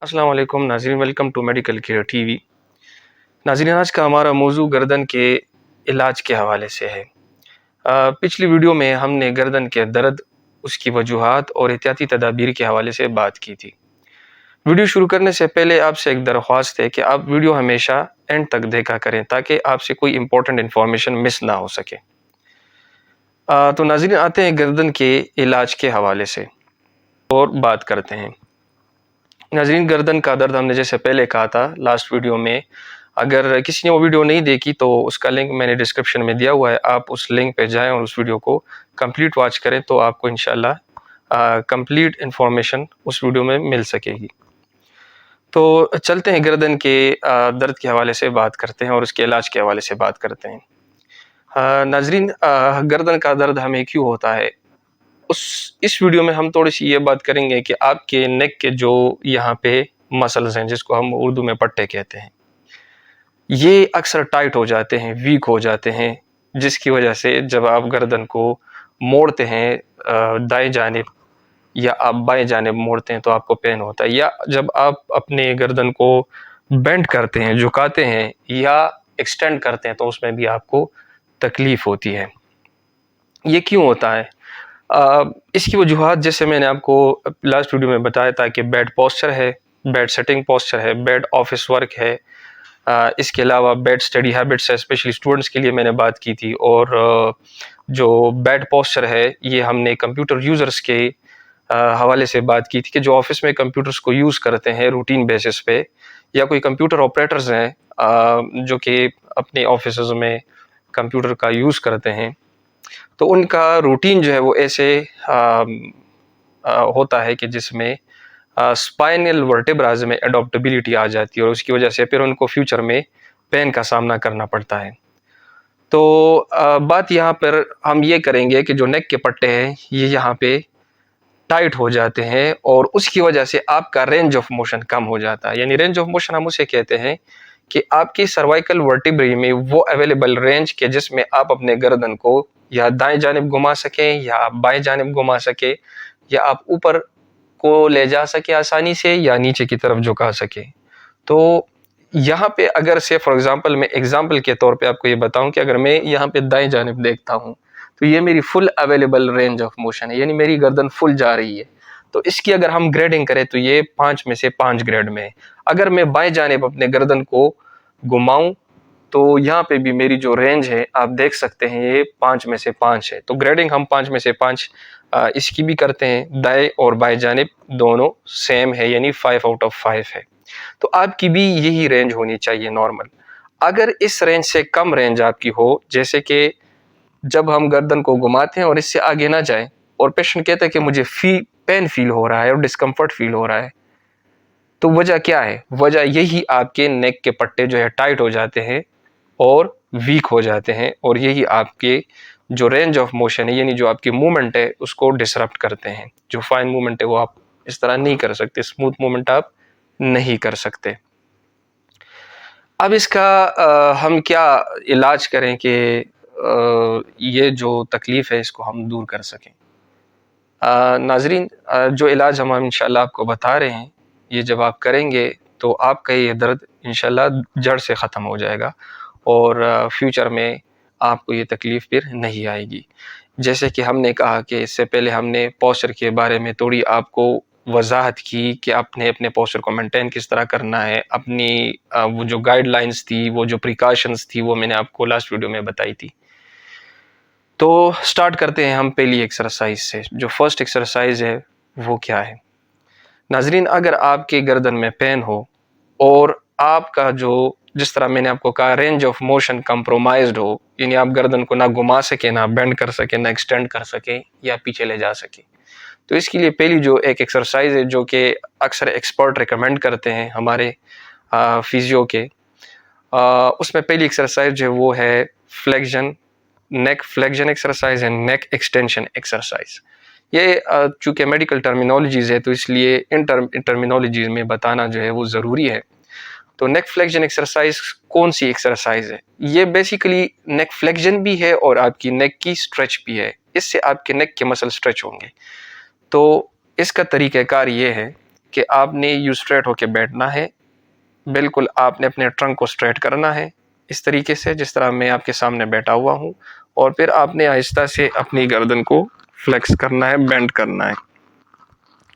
अस्सलाम वालेकुम नाज़रीन, welcome to medical care TV. नाज़रीन, आज का हमारा मौजू गर्दन के इलाज के हवाले से है। पिछली वीडियो में हमने गर्दन के दर्द, उसकी वजूहात और एहतियाती तदाबीर के हवाले से बात की थी। वीडियो शुरू करने से पहले आपसे एक दरख्वास्त है कि आप वीडियो हमेशा एंड तक देखा करें ताकि आपसे कोई इंपॉर्टेंट इन्फॉर्मेशन मिस ना हो सके। तो नाज़रीन, आते हैं गर्दन के इलाज के हवाले से और बात करते हैं। नाज़रीन, गर्दन का दर्द हमने जैसे पहले कहा था लास्ट वीडियो में, अगर किसी ने वो वीडियो नहीं देखी तो उसका लिंक मैंने डिस्क्रिप्शन में दिया हुआ है। आप उस लिंक पे जाएँ और उस वीडियो को कंप्लीट वॉच करें तो आपको इंशाल्लाह कंप्लीट इन्फॉर्मेशन उस वीडियो में मिल सकेगी। तो चलते हैं गर्दन के दर्द के हवाले से बात करते हैं और उसके इलाज के हवाले से बात करते हैं। नाज़रीन, गर्दन का दर्द हमें क्यों होता है? इस वीडियो में हम थोड़ी-सी ये बात करेंगे कि आपके नेक के जो यहाँ पे मसल्स हैं, जिसको हम उर्दू में पट्टे कहते हैं, ये अक्सर टाइट हो जाते हैं, वीक हो जाते हैं, जिसकी वजह से जब आप गर्दन को मोड़ते हैं दाएँ जानिब या आप बाएँ जानिब मोड़ते हैं तो आपको पेन होता है, या जब आप अपने गर्दन को बेंड करते हैं, झुकाते हैं या एक्सटेंड करते हैं तो उसमें भी आपको तकलीफ़ होती है। ये क्यों होता है? इसकी वजूहात जैसे मैंने आपको लास्ट वीडियो में बताया था कि बैड पोस्चर है, बैड सिटिंग पोस्चर है, बैड ऑफिस वर्क है। इसके अलावा बैड स्टडी हैबिट्स है, स्पेशली स्टूडेंट्स के लिए मैंने बात की थी। और जो बैड पोस्चर है ये हमने कंप्यूटर यूज़र्स के हवाले से बात की थी कि जो ऑफिस में कंप्यूटर्स को यूज़ करते हैं रूटीन बेसिस पे, या कोई कंप्यूटर ऑपरेटर्स हैं जो कि अपने ऑफिसेज़ में कंप्यूटर का यूज़ करते हैं, तो उनका रूटीन जो है वो ऐसे होता है कि जिसमें स्पाइनल वर्टेब्राज में एडॉप्टेबिलिटी आ जाती है और उसकी वजह से फिर उनको फ्यूचर में पेन का सामना करना पड़ता है। तो बात यहाँ पर हम ये करेंगे कि जो नेक के पट्टे हैं ये यहाँ पे टाइट हो जाते हैं और उसकी वजह से आपका रेंज ऑफ मोशन कम हो जाता है। यानी रेंज ऑफ मोशन हम उसे कहते हैं कि आपकी सर्वाइकल वर्टिब्रे में वो अवेलेबल रेंज के जिसमें आप अपने गर्दन को या दाएं जानिब घुमा सकें या आप बाएं जानिब घुमा सके, या आप ऊपर को ले जा सके आसानी से या नीचे की तरफ झुका सके। तो यहाँ पे अगर से फॉर एग्जांपल मैं एग्जांपल के तौर पे आपको ये बताऊं कि अगर मैं यहाँ पे दाएं जानिब देखता हूँ तो ये मेरी full available range of motion है, यानी मेरी गर्दन फुल जा रही है। तो इसकी अगर हम ग्रेडिंग करें तो ये 5 में से 5 ग्रेड में है। अगर मैं बाएं जानिब अपने गर्दन को घुमाऊं तो यहाँ पे भी मेरी जो रेंज है आप देख सकते हैं ये 5 में से 5 है। तो ग्रेडिंग हम 5 में से 5 इसकी भी करते हैं, दाएं और बाएं जानिब दोनों सेम है, यानी 5 आउट ऑफ 5 है। तो आपकी भी यही रेंज होनी चाहिए नॉर्मल। अगर इस रेंज से कम रेंज आपकी हो, जैसे कि जब हम गर्दन को घुमाते हैं और इससे आगे ना जाए और पेशेंट कहता है कि मुझे पेन फील हो रहा है और डिस्कम्फर्ट फील हो रहा है, तो वजह क्या है? वजह यही आपके नेक के पट्टे जो है टाइट हो जाते हैं और वीक हो जाते हैं, और यही आपके जो रेंज ऑफ मोशन है यानी जो आपकी मूवमेंट है उसको डिसरप्ट करते हैं। जो फाइन मूवमेंट है वो आप इस तरह नहीं कर सकते, स्मूथ मूवमेंट आप नहीं कर सकते। अब इसका हम क्या इलाज करें कि ये जो तकलीफ़ है इसको हम दूर कर सकें। नाजरीन, जो इलाज हम इंशाल्लाह आपको बता रहे हैं ये जब आप करेंगे तो आपका ये दर्द इंशाल्लाह जड़ से ख़त्म हो जाएगा और फ्यूचर में आपको ये तकलीफ़ फिर नहीं आएगी। जैसे कि हमने कहा कि इससे पहले हमने पोस्चर के बारे में थोड़ी आपको वजाहत की कि आपने अपने पोस्चर को मेंटेन किस तरह करना है। अपनी वो जो गाइडलाइंस थी, वो जो प्रिकॉशंस थी, वो मैंने आपको लास्ट वीडियो में बताई थी। तो स्टार्ट करते हैं हम पहली एक्सरसाइज से। जो फर्स्ट एक्सरसाइज है वो क्या है? नाजरीन, अगर आपके गर्दन में पेन हो और आपका जो जिस तरह मैंने आपको कहा रेंज ऑफ मोशन कंप्रोमाइज्ड हो, यानी आप गर्दन को ना घुमा सके, ना बेंड कर सके, ना एक्सटेंड कर सके या पीछे ले जा सके, तो इसके लिए पहली जो एक एक्सरसाइज है जो कि अक्सर एक्सपर्ट रिकमेंड करते हैं हमारे फिजियो के, उसमें पहली एक्सरसाइज जो है वो है flexion, neck flexion exercise and neck extension exercise. ये चूँकि मेडिकल टर्मिनोलॉजीज़ है तो इसलिए इन टर्मिनोलॉजीज़ में बताना जो है वो ज़रूरी है। तो नेक फ्लेक्शन एक्सरसाइज कौन सी एक्सरसाइज है? ये बेसिकली नेक फ्लेक्शन भी है और आपकी नेक की स्ट्रेच भी है। इससे आपके नेक के मसल स्ट्रेच होंगे। तो इसका तरीक़ाकार ये है कि आपने यू स्ट्रेट होके बैठना है, बिल्कुल आपने अपने ट्रंक को स्ट्रेट करना है इस तरीके से जिस तरह मैं आपके सामने बैठा हुआ हूँ, और फिर आपने आहिस्ता से अपनी गर्दन को फ्लेक्स करना है, बेंड करना है।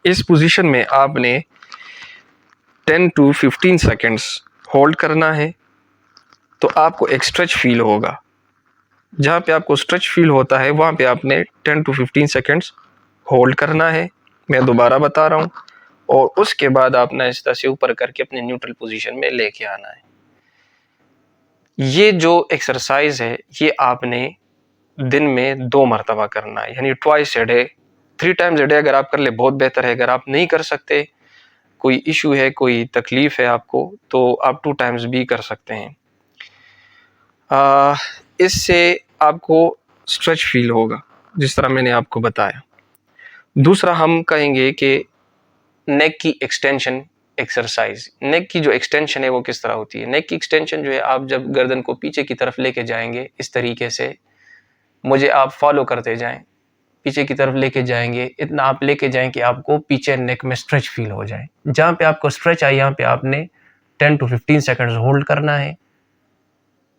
इस पोजीशन में आपने 10 to 15 सेकेंड्स होल्ड करना है, तो आपको एक स्ट्रेच फील होगा। जहाँ पे आपको स्ट्रेच फील होता है वहाँ पे आपने 10 to 15 सेकेंड्स होल्ड करना है। मैं दोबारा बता रहा हूँ, और उसके बाद आपने आहिस्ता से ऊपर करके अपने न्यूट्रल पोजीशन में लेके आना है। ये जो एक्सरसाइज है ये आपने दिन में 2 मरतबा करना है, यानी twice a day. 3 times a day अगर आप कर ले बहुत बेहतर है। अगर आप नहीं कर सकते, कोई इशू है, कोई तकलीफ है आपको, तो आप 2 टाइम्स भी कर सकते हैं। इससे आपको स्ट्रेच फील होगा जिस तरह मैंने आपको बताया। दूसरा हम कहेंगे कि नेक की एक्सटेंशन एक्सरसाइज। नेक की जो एक्सटेंशन है वो किस तरह होती है? नेक की एक्सटेंशन जो है, आप जब गर्दन को पीछे की तरफ लेके जाएंगे इस तरीके से, मुझे आप फॉलो करते जाएं, पीछे की तरफ लेके जाएंगे, इतना आप लेके जाएं कि आपको पीछे नेक में स्ट्रेच फील हो जाए। जहाँ पे आपको स्ट्रेच आए यहाँ पे आपने 10 to 15 सेकंड्स होल्ड करना है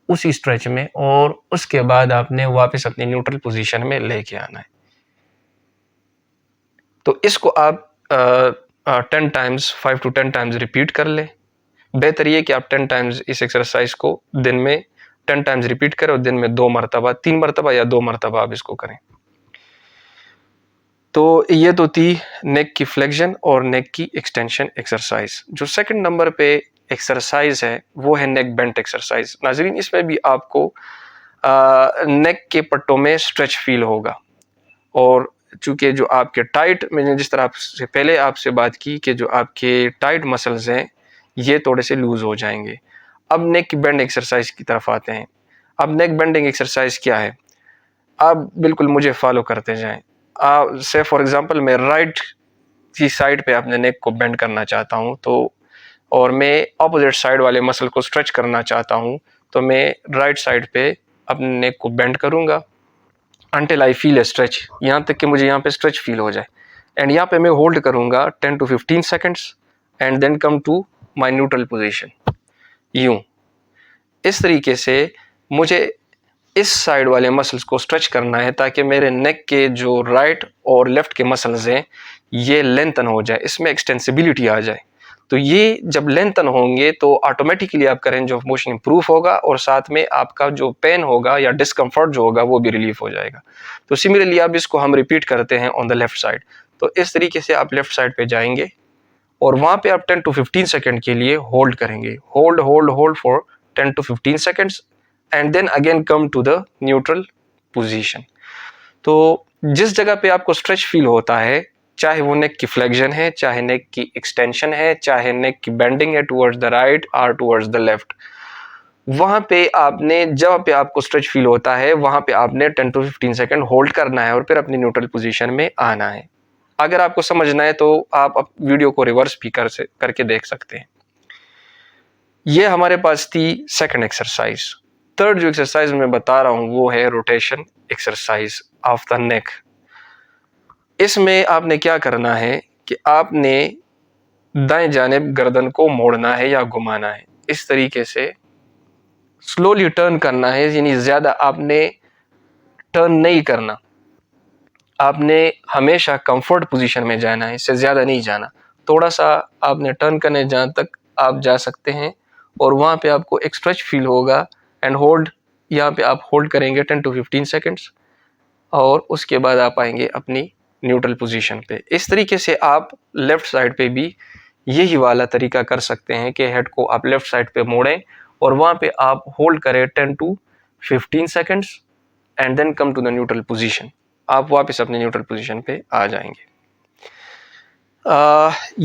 उसी स्ट्रेच में, और उसके बाद आपने वापस अपनी न्यूट्रल पोजीशन में लेके आना है। तो इसको आप 10 टाइम्स, 5 to 10 टाइम्स रिपीट कर लें। बेहतर ये कि आप 10 टाइम्स इस एक्सरसाइज को दिन में 10 टाइम्स रिपीट करें, और दिन में 2 मरतबा, 3 मरतबा या 2 मरतबा आप इसको करें। तो ये तो थी नेक की फ्लेक्शन और नेक की एक्सटेंशन एक्सरसाइज। जो सेकंड नंबर पे एक्सरसाइज है वो है नेक बेंट एक्सरसाइज। नाजरीन, इसमें भी आपको नेक के पट्टों में स्ट्रेच फील होगा, और चूंकि जो आपके टाइट, मैंने जिस तरह आपसे पहले आपसे बात की कि जो आपके टाइट मसल्स हैं ये थोड़े से लूज हो जाएंगे। अब नेक की बेंड एक्सरसाइज की तरफ आते हैं। अब नेक बेंडिंग एक्सरसाइज क्या है? आप बिल्कुल मुझे फॉलो करते जाएं। से फॉर एग्जांपल मैं राइट की साइड पे अपने नेक को बेंड करना चाहता हूं, तो और मैं ऑपोजिट साइड वाले मसल को स्ट्रेच करना चाहता हूं, तो मैं राइट साइड पे अपने नेक को बेंड करूंगा until I feel a stretch, यहाँ तक कि मुझे यहाँ पे स्ट्रेच फील हो जाए। एंड यहाँ पे मैं होल्ड करूंगा 10 to 15 seconds and then come to my neutral position. यूं, इस तरीके से मुझे इस साइड वाले मसल्स को स्ट्रेच करना है ताकि मेरे नेक के जो राइट और लेफ्ट के मसल्स हैं ये लेंथन हो जाए, इसमें एक्सटेंसिबिलिटी आ जाए। तो ये जब लेंथन होंगे तो ऑटोमेटिकली आपका रेंज ऑफ मोशन इंप्रूव होगा, और साथ में आपका जो पेन होगा या डिस्कम्फर्ट जो होगा वो भी रिलीफ हो जाएगा। तो सिमिलरली अब इसको हम रिपीट करते हैं ऑन द लेफ्ट साइड। तो इस तरीके से आप लेफ्ट साइड पे जाएंगे, और वहाँ पे आप 10 to 15 सेकेंड के लिए होल्ड करेंगे। Hold hold hold for 10 to 15 seconds and then again come to the neutral position. तो जिस जगह पे आपको स्ट्रेच फील होता है, चाहे वो नेक की फ्लेक्शन है, चाहे नेक की एक्सटेंशन है, चाहे नेक की बेंडिंग है टुवर्ड्स द राइट और टुवर्ड्स द लेफ्ट, वहां पे आपने, जब पे आपको स्ट्रेच फील होता है वहां पे आपने 10 to 15 सेकेंड होल्ड करना है और फिर अपनी न्यूट्रल पोजीशन में आना है। अगर आपको समझना है तो आप वीडियो को रिवर्स भी करके देख सकते हैं। ये हमारे पास थी सेकंड एक्सरसाइज। थर्ड जो एक्सरसाइज मैं बता रहा हूं वो है rotation exercise of the neck. इसमें आपने क्या करना है कि आपने दाएं जानिब गर्दन को मोड़ना है या घुमाना है, इस तरीके से स्लोली टर्न करना है, यानी ज्यादा आपने टर्न नहीं करना, आपने हमेशा कंफर्ट पोजीशन में जाना है, इससे ज्यादा नहीं जाना। थोड़ा सा आपने टर्न करने जहां तक आप जा सकते हैं, और वहां पे आपको एक स्ट्रेच फील होगा एंड होल्ड, यहाँ पे आप होल्ड करेंगे 10 to 15 सेकेंड्स, और उसके बाद आप आएंगे अपनी न्यूट्रल पोजीशन पे। इस तरीके से आप लेफ्ट साइड पे भी यही वाला तरीका कर सकते हैं कि हेड को आप लेफ्ट साइड पे मोड़ें और वहां पे आप होल्ड करें 10 to 15 seconds and then come to the neutral position. आप वापस अपने न्यूट्रल पोजीशन पे आ जाएंगे।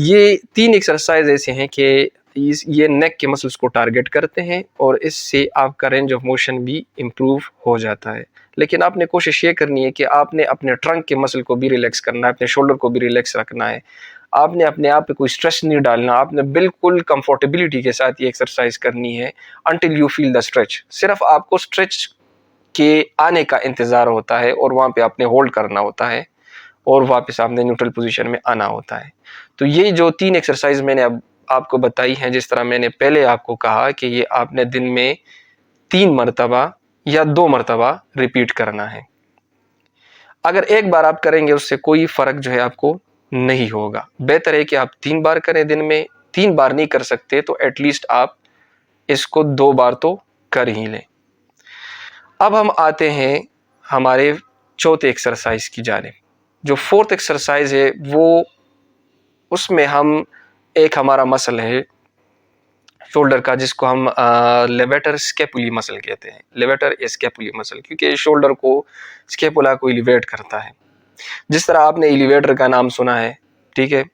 ये 3 एक्सरसाइज ऐसे हैं कि ये नेक के मसल्स को टारगेट करते हैं, और इससे आपका रेंज ऑफ मोशन भी इम्प्रूव हो जाता है। लेकिन आपने कोशिश ये करनी है कि आपने अपने ट्रंक के मसल को भी रिलैक्स करना है, अपने शोल्डर को भी रिलैक्स रखना है। आपने अपने आप पे कोई स्ट्रेस नहीं डालना, आपने बिल्कुल कंफर्टेबिलिटी के साथ ये एक्सरसाइज करनी है until you feel the stretch. सिर्फ आपको स्ट्रेच के आने का इंतज़ार होता है और वहाँ पे आपने होल्ड करना होता है, और वापस आपने न्यूट्रल पोजीशन में आना होता है। तो ये जो 3 एक्सरसाइज मैंने अब आपको बताई हैं, जिस तरह मैंने पहले आपको कहा कि ये आपने दिन में 3 मरतबा या 2 मरतबा रिपीट करना है। अगर एक बार आप करेंगे उससे कोई फ़र्क जो है आपको नहीं होगा। बेहतर है कि आप 3 बार करें दिन में। 3 बार नहीं कर सकते तो एटलीस्ट आप इसको 2 बार तो कर ही लें। अब हम आते हैं हमारे चौथे एक्सरसाइज की जानिब। जो फोर्थ एक्सरसाइज है वो, उसमें हम एक हमारा मसल है शोल्डर का, जिसको हम लेवेटर स्केपुली मसल कहते हैं। लेवेटर स्केपुली मसल, क्योंकि शोल्डर को, स्केपुला को एलिवेट करता है। जिस तरह आपने एलिवेटर का नाम सुना है, ठीक है,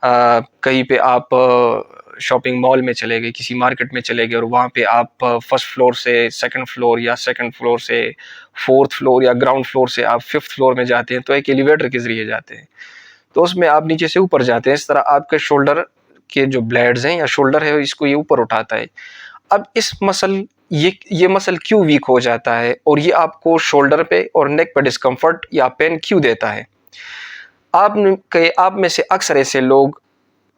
कहीं पे आप शॉपिंग मॉल में चले गए, किसी मार्केट में चले गए और वहाँ पे आप फर्स्ट फ्लोर से सेकंड फ्लोर या सेकंड फ्लोर से फोर्थ फ्लोर या ग्राउंड फ्लोर से आप फिफ्थ फ्लोर में जाते हैं, तो एक एलिवेटर के जरिए जाते हैं। तो उसमें आप नीचे से ऊपर जाते हैं। इस तरह आपके शोल्डर के जो ब्लेड्स हैं या शोल्डर है, इसको ये ऊपर उठाता है। अब इस मसल, ये मसल क्यों वीक हो जाता है और ये आपको शोल्डर पे और नेक पे डिस्कम्फर्ट या पेन क्यों देता है? आप में से अक्सर ऐसे लोग,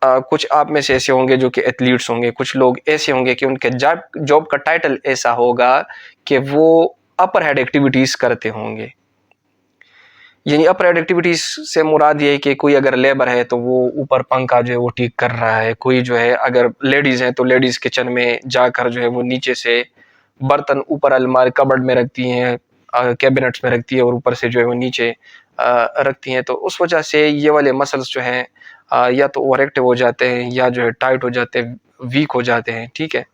कुछ आप में से ऐसे होंगे जो कि एथलीट्स होंगे, कुछ लोग ऐसे होंगे कि उनके जॉब का टाइटल ऐसा होगा कि वो अपर हेड एक्टिविटीज करते होंगे। यानी अपर हेड एक्टिविटीज से मुराद ये है कि कोई अगर लेबर है तो वो ऊपर पंखा जो है वो ठीक कर रहा है, कोई जो है अगर लेडीज है तो लेडीज किचन में जाकर जो है वो नीचे से बर्तन ऊपर अलमारी कबर्ड में रखती हैं, कैबिनेट्स में रखती है और ऊपर से जो है वो नीचे रखती हैं। तो उस वजह से ये वाले मसल्स जो हैं या तो ओवर एक्टिव हो जाते हैं या जो है टाइट हो जाते हैं, वीक हो जाते हैं, ठीक है।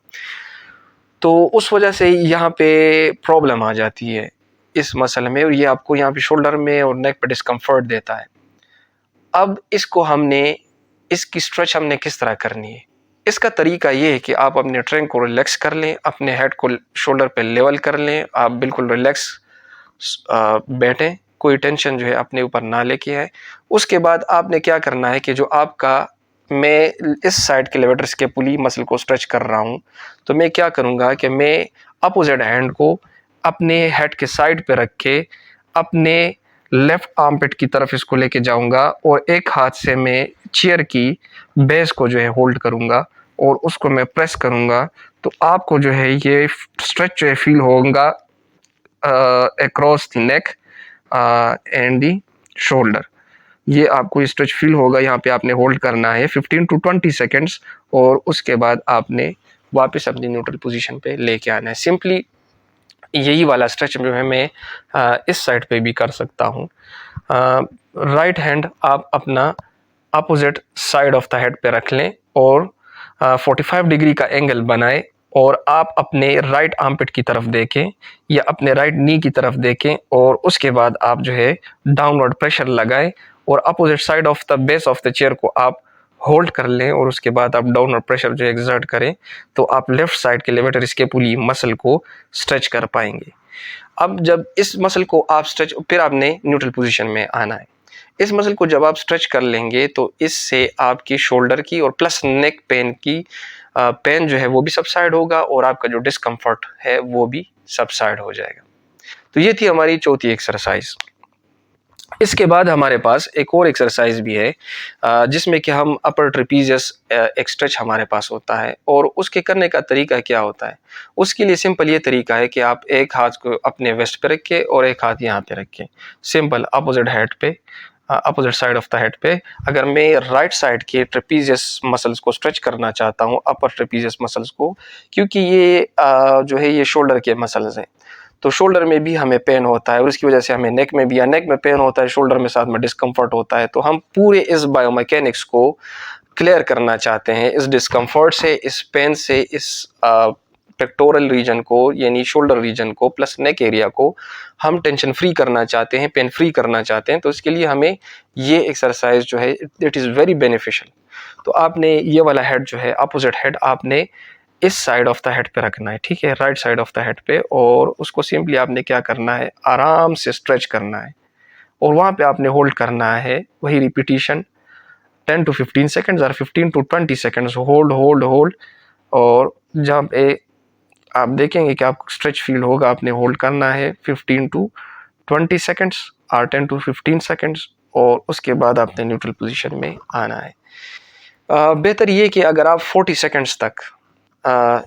तो उस वजह से यहाँ पे प्रॉब्लम आ जाती है इस मसल में, और ये आपको यहाँ पे शोल्डर में और नेक पे डिस्कम्फर्ट देता है। अब इसकी स्ट्रेच हमने किस तरह करनी है? इसका तरीका ये है कि आप अपने ट्रंक को रिलैक्स कर लें, अपने हेड को शोल्डर पे लेवल कर लें, आप बिल्कुल रिलैक्स बैठें, कोई टेंशन जो है अपने ऊपर ना लेके आए। उसके बाद आपने क्या करना है कि जो आपका, मैं इस साइड के लेवेटर स्केपुली मसल को स्ट्रेच कर रहा हूँ, तो मैं क्या करूँगा कि मैं अपोजिट हैंड को अपने हेड के साइड पे रख के अपने लेफ्ट आर्मपिट की तरफ इसको लेके जाऊंगा और एक हाथ से मैं चेयर की बेस को जो है होल्ड करूंगा और उसको मैं प्रेस करूंगा। तो आपको जो है ये स्ट्रेच जो है फील होगा across the neck and the shoulder. ये आपको स्ट्रेच फील होगा। यहाँ पे आपने होल्ड करना है 15 to 20 सेकेंड्स और उसके बाद आपने वापस अपनी न्यूट्रल पोजीशन पे लेके आना है। सिंपली यही वाला स्ट्रेच जो है मैं इस साइड पे भी कर सकता हूँ। राइट हैंड आप अपना opposite side of the head पे रख लें और 45 डिग्री का एंगल बनाएं और आप अपने राइट आर्मपिट की तरफ देखें या अपने राइट नी की तरफ देखें और उसके बाद आप जो है डाउनवर्ड प्रेशर लगाएं और opposite side of the base of the chair को आप होल्ड कर लें और उसके बाद आप डाउनवर्ड प्रेशर जो एक्सर्ट करें तो आप लेफ्ट साइड के लेवेटर स्केपुली मसल को स्ट्रेच कर पाएंगे। अब जब इस मसल को आप स्ट्रेच, फिर आपने न्यूट्रल पोजीशन में आना है। इस मसल को जब आप स्ट्रेच कर लेंगे तो इससे आपकी शोल्डर की और प्लस नेक पेन की पेन जो है वो भी सबसाइड होगा और आपका जो डिस्कम्फर्ट है वो भी सबसाइड हो जाएगा। तो ये थी हमारी चौथी एक्सरसाइज। इसके बाद हमारे पास एक और एक्सरसाइज भी है जिसमें कि हम अपर ट्रेपीजियस एक स्ट्रेच हमारे पास होता है और उसके करने का तरीका क्या होता है। उसके लिए सिंपल ये तरीका है कि आप एक हाथ को अपने वेस्ट पे रखें और एक हाथ यहाँ पे रखें, सिंपल अपोजिट हेड पे, opposite side of the head पे। अगर मैं राइट साइड के ट्रेपीजियस मसल्स को स्ट्रेच करना चाहता हूँ, अपर ट्रेपीजियस मसल्स को, क्योंकि ये जो है ये शोल्डर के मसल्स हैं, तो शोल्डर में भी हमें पेन होता है और इसकी वजह से हमें नेक में भी, या नेक में पेन होता है, शोल्डर में साथ में डिस्कम्फर्ट होता है। तो हम पूरे इस बायोमैकेनिक्स को क्लियर करना चाहते हैं, इस डिस्कम्फर्ट से, इस पेन से, इस पेक्टोरल रीजन को यानी शोल्डर रीजन को प्लस नेक एरिया को हम टेंशन फ्री करना चाहते हैं, पेन फ्री करना चाहते हैं। तो इसके लिए हमें ये एक्सरसाइज जो है इट इज़ वेरी बेनिफिशियल। तो आपने ये वाला हेड जो है अपोजिट हेड आपने इस साइड ऑफ द हेड पे रखना है, ठीक है, right side of the head पे, और उसको सिंपली आपने क्या करना है, आराम से स्ट्रेच करना है और वहाँ पे आपने होल्ड करना है वही रिपीटिशन 10 to 15 सेकेंड्स और 15 to 20 seconds hold hold hold. और जब आप देखेंगे कि आपको स्ट्रेच फील होगा, आपने होल्ड करना है 15 to 20 सेकेंड्स और 10 to 15 सेकेंड्स और उसके बाद आपने न्यूट्रल पोजीशन में आना है। बेहतर ये कि अगर आप 40 सेकंड्स तक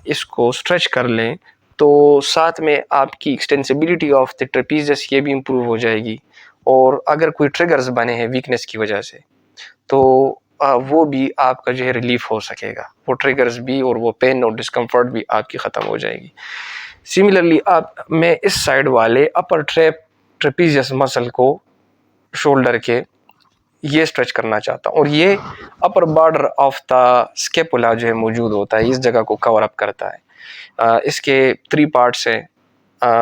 इसको स्ट्रेच कर लें तो साथ में आपकी एक्सटेंसिबिलिटी ऑफ द ट्रेपीजियस ये भी इम्प्रूव हो जाएगी, और अगर कोई ट्रिगर्स बने हैं वीकनेस की वजह से तो वो भी आपका जो है रिलीफ हो सकेगा, वो ट्रिगर्स भी और वो पेन और डिस्कम्फर्ट भी आपकी ख़त्म हो जाएगी। सिमिलरली मैं इस साइड वाले अपर ट्रेपीजियस मसल को शोल्डर के ये स्ट्रेच करना चाहता हूँ, और ये upper border of the scapula जो है मौजूद होता है, इस जगह को कवर अप करता है। इसके 3 पार्ट्स हैं।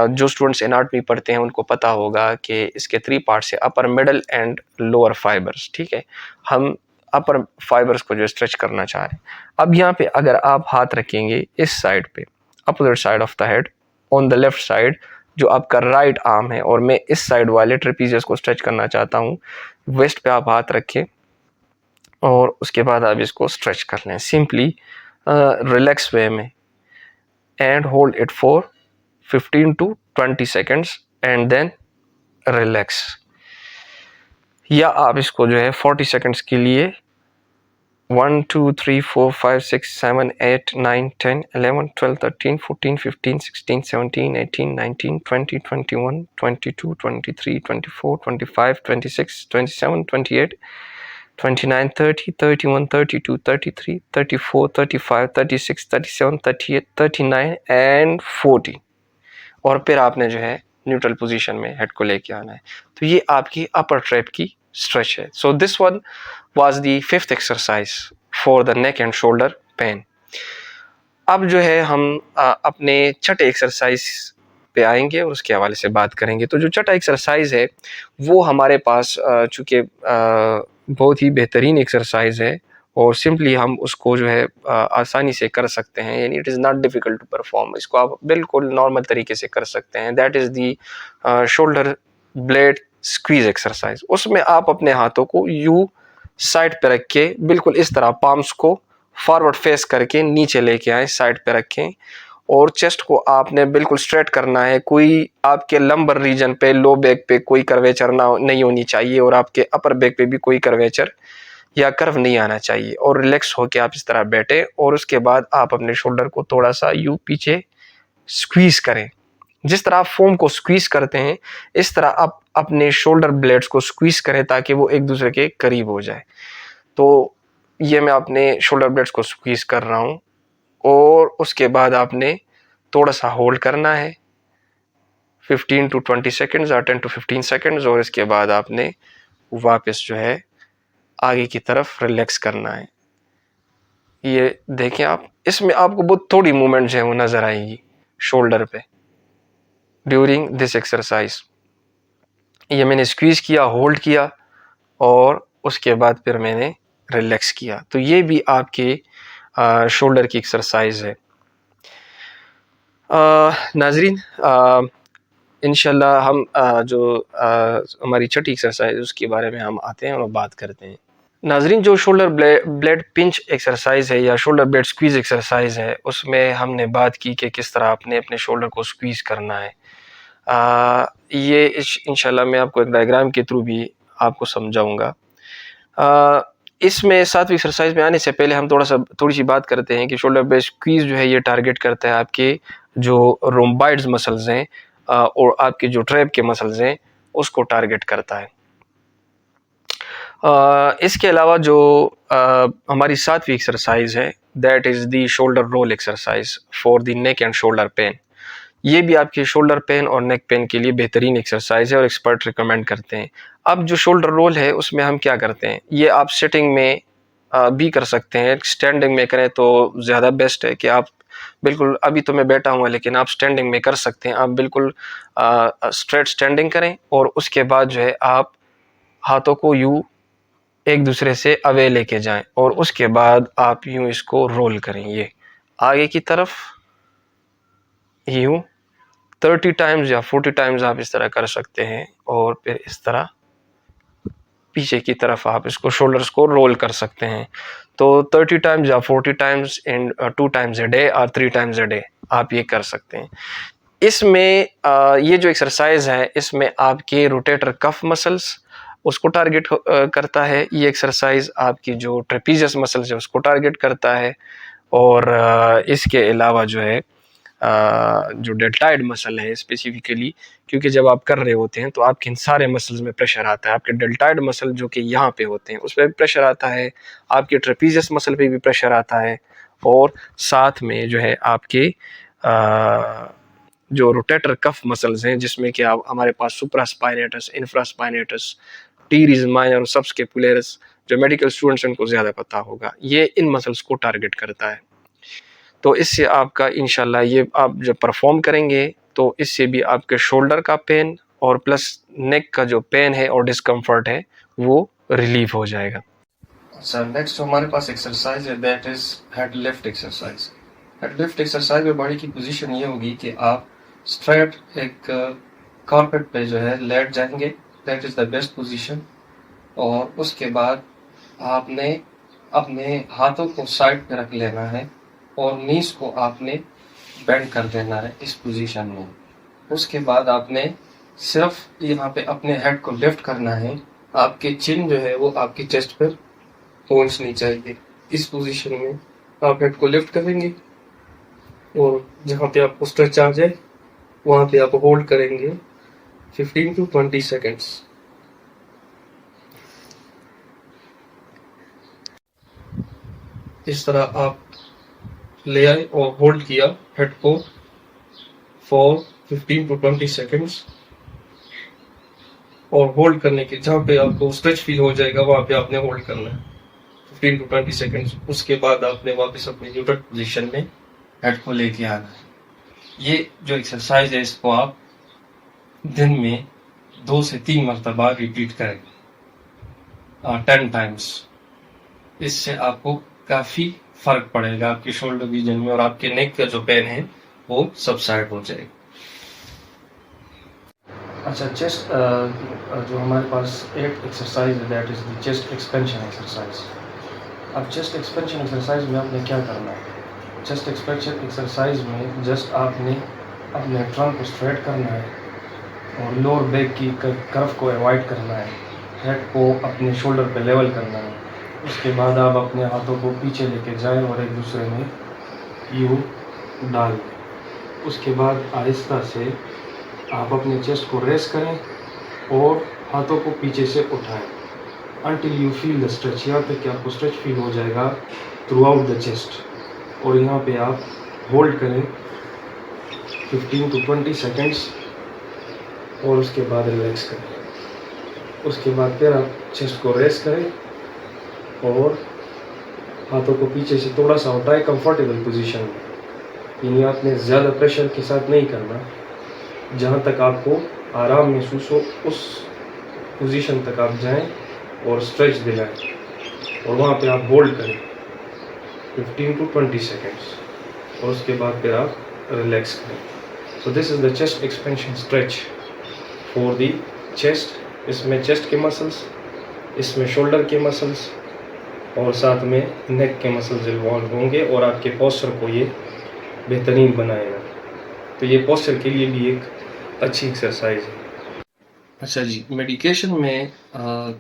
जो स्टूडेंट्स एनाटॉमी पढ़ते हैं उनको पता होगा कि इसके 3 पार्ट्स है, upper middle and lower fibres. ठीक है, हम अपर फाइबर्स को जो स्ट्रेच करना चाह रहे हैं। अब यहाँ पे अगर आप हाथ रखेंगे इस साइड पे, opposite side of the head, on the left side जो आपका राइट आर्म है, और मैं इस साइड वाले ट्रेपीजियस को स्ट्रेच करना चाहता हूँ, वेस्ट पे आप हाथ रखें और उसके बाद आप इसको स्ट्रेच कर लें सिंपली रिलैक्स वे में, and hold it for 15 to 20 seconds and then relax. या आप इसको जो है 40 सेकंड्स के लिए 1 2 3 4 5 6 7 8 9 10 11 12 13 14 15 16 17 18 19 20 21 22 23 24 25 26 27 28 29 30 31 32 33 34 35 36 37 38 39 एंड 40, और फिर आपने जो है न्यूट्रल पोजीशन में हेड को लेके आना है। तो ये आपकी अपर ट्रैप की स्ट्रेच है। So this one was the 5th exercise for the neck and shoulder pain. अब जो है हम अपने छठे एक्सरसाइज पे आएंगे और उसके हवाले से बात करेंगे। तो जो छठा एक्सरसाइज है वो हमारे पास चूँकि बहुत ही बेहतरीन एक्सरसाइज है और सिंपली हम उसको जो है आसानी से कर सकते हैं, यानी it is not difficult to perform. इसको आप बिल्कुल नॉर्मल तरीके से कर सकते हैं। That is the shoulder blade squeeze exercise. उसमें आप अपने हाथों को यू साइड पे रख के बिल्कुल इस तरह पाम्स को फॉरवर्ड फेस करके नीचे लेके आए, साइड पे रखें, और चेस्ट को आपने बिल्कुल स्ट्रेट करना है। कोई आपके लंबर रीजन पे, लो बैक पे कोई कर्वेचर नहीं होनी चाहिए, और आपके अपर बैक पे भी कोई कर्वेचर या कर्व नहीं आना चाहिए, और रिलैक्स होके आप इस तरह बैठे, और उसके बाद आप अपने शोल्डर को थोड़ा सा यू पीछे स्क्वीज करें। जिस तरह आप फोम को स्क्वीज करते हैं इस तरह आप अपने शोल्डर ब्लेड्स को स्क्वीज करें ताकि वो एक दूसरे के करीब हो जाए। तो ये मैं अपने शोल्डर ब्लेड्स को स्क्वीज कर रहा हूँ, और उसके बाद आपने थोड़ा सा होल्ड करना है 15 to 20 सेकेंड्स और 10 to 15 सेकेंड्स, और इसके बाद आपने वापस जो है आगे की तरफ रिलैक्स करना है। ये देखें आप, इसमें आपको बहुत थोड़ी मूवमेंट जो है वो नज़र आएगी शोल्डर पे ड्यूरिंग दिस एक्सरसाइज। ये मैंने स्क्वीज किया, होल्ड किया, और उसके बाद फिर मैंने रिलैक्स किया। तो ये भी आपके शोल्डर की एक्सरसाइज है। नाजरीन, इंशाल्लाह हम जो हमारी छठी एक्सरसाइज उसके बारे में हम आते हैं और बात करते हैं। नाजरीन, जो शोल्डर ब्लेड पिंच एक्सरसाइज है या शोल्डर ब्लेड स्क्वीज एक्सरसाइज है, उसमें हमने बात की कि किस तरह आपने अपने शोल्डर को स्क्वीज करना है। ये इंशाल्लाह मैं आपको एक डायग्राम के थ्रू भी आपको समझाऊंगा। इसमें 7वीं एक्सरसाइज में आने से पहले हम थोड़ी सी बात करते हैं कि शोल्डर ब्लेड स्क्वीज जो है ये टारगेट करता है आपके जो रोम्बाइड्स मसल्स हैं और आपके जो ट्रैप के मसल्स हैं उसको टारगेट करता है। इसके अलावा जो हमारी 7वीं एक्सरसाइज है that is the shoulder roll exercise for the neck and shoulder pain. ये भी आपके शोल्डर पेन और नेक पेन के लिए बेहतरीन एक्सरसाइज है और एक्सपर्ट रिकमेंड करते हैं। अब जो शोल्डर रोल है उसमें हम क्या करते हैं, ये आप सिटिंग में भी कर सकते हैं, स्टैंडिंग में करें तो ज़्यादा बेस्ट है कि आप बिल्कुल, अभी तो मैं बैठा हुआ लेकिन आप स्टैंडिंग में कर सकते हैं। आप बिल्कुल स्ट्रेट स्टैंडिंग करें और उसके बाद जो है आप हाथों को यूँ एक दूसरे से अवे लेके जाएं, और उसके बाद आप यूँ इसको रोल करें, ये आगे की तरफ यूँ 30 टाइम्स या 40 टाइम्स आप इस तरह कर सकते हैं, और फिर इस तरह पीछे की तरफ आप इसको शोल्डर्स को रोल कर सकते हैं। तो 30 टाइम्स या 40 times in 2 times a day और 3 टाइम्स अ डे आप ये कर सकते हैं। इसमें ये जो एक्सरसाइज है इसमें आपके रोटेटर कफ मसल्स, उसको टारगेट करता है। ये एक्सरसाइज आपकी जो ट्रेपीजियस मसल्स है उसको टारगेट करता है। और इसके अलावा जो है जो डेल्टाइड मसल है स्पेसिफिकली, क्योंकि जब आप कर रहे होते हैं तो आपके इन सारे मसल्स में प्रेशर आता है। आपके डेल्टाइड मसल जो कि यहाँ पे होते हैं उस पर भी प्रेशर आता है, आपके ट्रेपीजियस मसल पे भी प्रेशर आता है, और साथ में जो है आपके जो रोटेटर कफ मसल्स हैं जिसमें कि आप हमारे पास सुप्रास्पाइनेटस, इंफ्रास्पाइनेटस, टीरीज माइनर और सबस्केपुलरिस, जो मेडिकल स्टूडेंट्स उनको ज़्यादा पता होगा, ये इन मसल्स को टारगेट करता है। तो इससे आपका इंशाल्लाह ये आप जब परफॉर्म करेंगे तो इससे भी आपके शोल्डर का पेन और प्लस नेक का जो पेन है और डिस्कम्फर्ट है वो रिलीव हो जाएगा। सर नेक्स्ट हमारे पास एक्सरसाइज है, that is head lift exercise. Head lift exercise में बॉडी की पोजीशन ये होगी कि आप स्ट्रेट एक कारपेट पे जो है लेट जाएंगे, that is the best position. और उसके बाद आपने अपने हाथों को साइड पे रख लेना है और नीज को आपने बेंड कर देना है इस पोजीशन में। उसके बाद आपने सिर्फ यहाँ पे अपने हेड को लिफ्ट करना है, आपकी चिन जो है वो आपकी चेस्ट पर पहुंचनी चाहिए। इस पोजीशन में आप हेड को लिफ्ट करेंगे और जहाँ पे आपको स्ट्रेच आ जाए वहाँ पे आप होल्ड करेंगे 15 to 20 सेकेंड्स। इस तरह आप ले आए और होल्ड किया हेड को फॉर 15 to 20 सेकेंड्स। और होल्ड करने के जहाँ पे आपको स्ट्रेच फील हो जाएगा वहाँ पे आपने होल्ड करना है 15 to 20 सेकेंड्स। उसके बाद आपने वापस अपने न्यूट्रल पोजीशन में हेड को लेके आना है। ये जो एक्सरसाइज है इसको आप दिन में 2 से 3 मरतबा रिपीट करें 10 टाइम्स। इससे आपको काफ़ी फर्क पड़ेगा आपके शोल्डर रीजन में और आपके नेक का जो पेन है वो सबसाइड हो जाएगा। अच्छा, चेस्ट जो हमारे पास एक एक्सरसाइज है that is the chest expansion exercise. अब चेस्ट एक्सपेंशन एक्सरसाइज में आपने क्या करना है? चेस्ट एक्सपेंशन एक्सरसाइज में जस्ट आपने अपने ट्रंक को स्ट्रेट करना है और लोअर बैक की कर्व को अवॉइड करना है, हेड को अपने शोल्डर पे लेवल करना है। उसके बाद आप अपने हाथों को पीछे लेके जाएं और एक दूसरे में यू डाल दें। उसके बाद आहिस्ता से आप अपने चेस्ट को रेस करें और हाथों को पीछे से उठाएं until you feel the stretch। यहाँ तक कि आपको स्ट्रेच फील हो जाएगा थ्रू आउट द चेस्ट। और यहाँ पे आप होल्ड करें 15 to 20 सेकेंड्स और उसके बाद रिलैक्स करें। उसके बाद फिर आप चेस्ट को रेस करें और हाथों को पीछे से थोड़ा सा उठाएं कंफर्टेबल पोजीशन में। यानी आपने ज़्यादा प्रेशर के साथ नहीं करना, जहाँ तक आपको आराम महसूस हो उस पोजीशन तक आप जाएं और स्ट्रेच दिलाएं और वहाँ पे आप होल्ड करें 15 to 20 सेकेंड्स और उसके बाद फिर आप रिलैक्स करें। So this is the chest expansion stretch for the chest. इसमें चेस्ट के मसल्स, इसमें शोल्डर के मसल्स और साथ में नेक के मसल्स इन्वॉल्व होंगे और आपके पोस्चर को ये बेहतरीन बनाएगा। तो ये पोस्चर के लिए भी एक अच्छी एक्सरसाइज है। अच्छा जी, मेडिकेशन में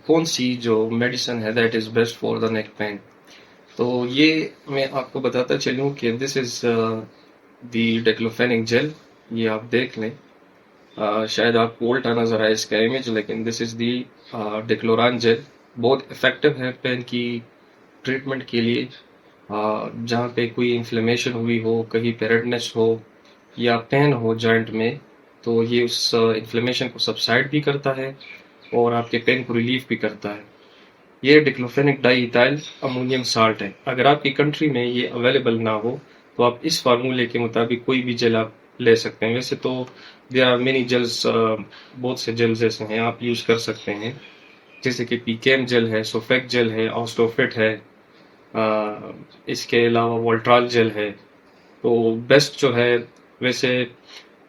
कौन सी जो मेडिसिन है that is best for the neck pain? तो ये मैं आपको बताता चलूँ कि this is the diclofenac gel. ये आप देख लें, शायद आपको उल्टा नज़र आए इसका इमेज, लेकिन दिस इज़ दी डिक्लोरान जेल। बहुत इफ़ेक्टिव है पेन की ट्रीटमेंट के लिए। जहाँ पे कोई इन्फ्लेमेशन हुई हो, कहीं पे रेडनेस हो या पेन हो जॉइंट में, तो ये उस इन्फ्लेमेशन को सबसाइड भी करता है और आपके पेन को रिलीफ भी करता है। ये डिक्लोफेनिक डाईइथाइल अमोनियम साल्ट है। अगर आपकी कंट्री में ये अवेलेबल ना हो तो आप इस फार्मूले के मुताबिक कोई भी जेल आप ले सकते हैं। वैसे तो देयर आर मेनी जेल्स, बहुत से जेल्स ऐसे हैं आप यूज़ कर सकते हैं, जैसे कि पीकेम जेल है, सोफेक जेल है, ऑस्टोफिट है, इसके अलावा वोल्ट्राल जेल है। तो बेस्ट जो है वैसे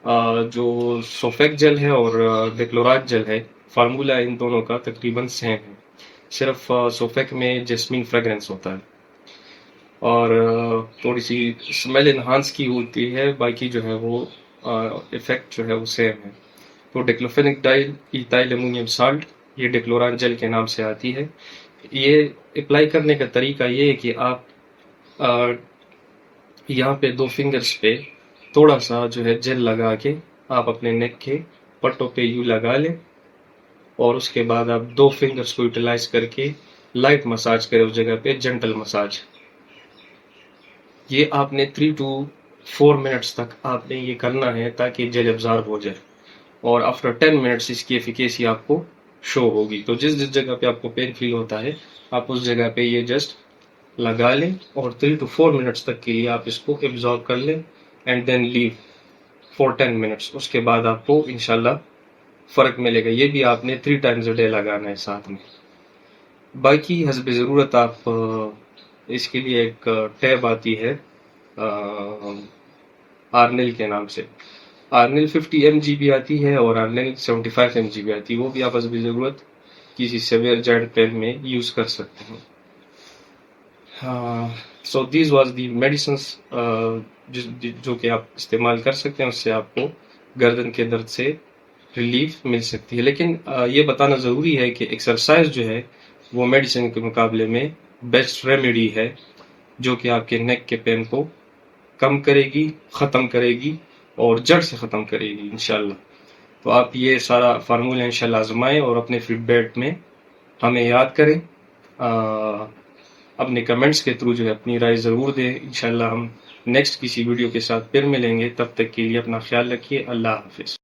जो सोफेक जेल है और डिक्लोरान जेल है, फार्मूला इन दोनों का तकरीबन सेम है। सिर्फ सोफेक में जैस्मीन फ्रेगरेंस होता है और थोड़ी सी स्मेल इन्हांस की होती है, बाकी जो है वो इफेक्ट जो है वो सेम है। तो diclofenac di ethyl ammonium salt ये डिक्लोरान जेल के नाम से आती है। ये अप्लाई करने का तरीका ये है कि आप यहाँ पे 2 फिंगर्स पे थोड़ा सा जो है जेल लगा के आप अपने नेक के पट्टों पे यूँ लगा लें, और उसके बाद आप 2 फिंगर्स को यूटिलाइज करके लाइट मसाज करें उस जगह पे, जेंटल मसाज। ये आपने 3 to 4 मिनट्स तक आपने ये करना है ताकि जेल एब्जॉर्ब हो जाए, और आफ्टर 10 मिनट्स इसकी एफिकेसी आपको शो होगी। तो जिस जिस जगह पे आपको पेन फील होता है आप उस जगह पे ये जस्ट लगा लें, और 3 to 4 मिनट्स तक के लिए आप इसको एब्जॉर्ब कर लें, and then leave for 10 minutes. उसके बाद आपको इंशाल्लाह फ़र्क मिलेगा। ये भी आपने 3 टाइम्स अ डे लगाना है साथ में। बाकी हस्ब ज़रूरत आप इसके लिए एक टैब आती है आर्निल के नाम से। आर्निल 50 mg भी आती है और आर्निल 75 mg भी आती है। वो भी आप हस्ब ज़रूरत किसी सेवियर जॉइंट पेन में यूज़ कर सकते हैं। So this was the medicines जो कि आप इस्तेमाल कर सकते हैं, उससे आपको गर्दन के दर्द से रिलीफ मिल सकती है। लेकिन ये बताना ज़रूरी है कि एक्सरसाइज जो है वो मेडिसिन के मुकाबले में बेस्ट रेमेडी है, जो कि आपके नेक के पेन को कम करेगी, ख़त्म करेगी और जड़ से ख़त्म करेगी इंशाल्लाह। तो आप ये सारा फार्मूला इंशाल्लाह आजमाएं और अपने फीडबैक में हमें याद करें। अपने कमेंट्स के थ्रू जो है अपनी राय ज़रूर दें। इंशाल्लाह हम नेक्स्ट किसी वीडियो के साथ फिर मिलेंगे। तब तक के लिए अपना ख्याल रखिए। अल्लाह हाफिज़।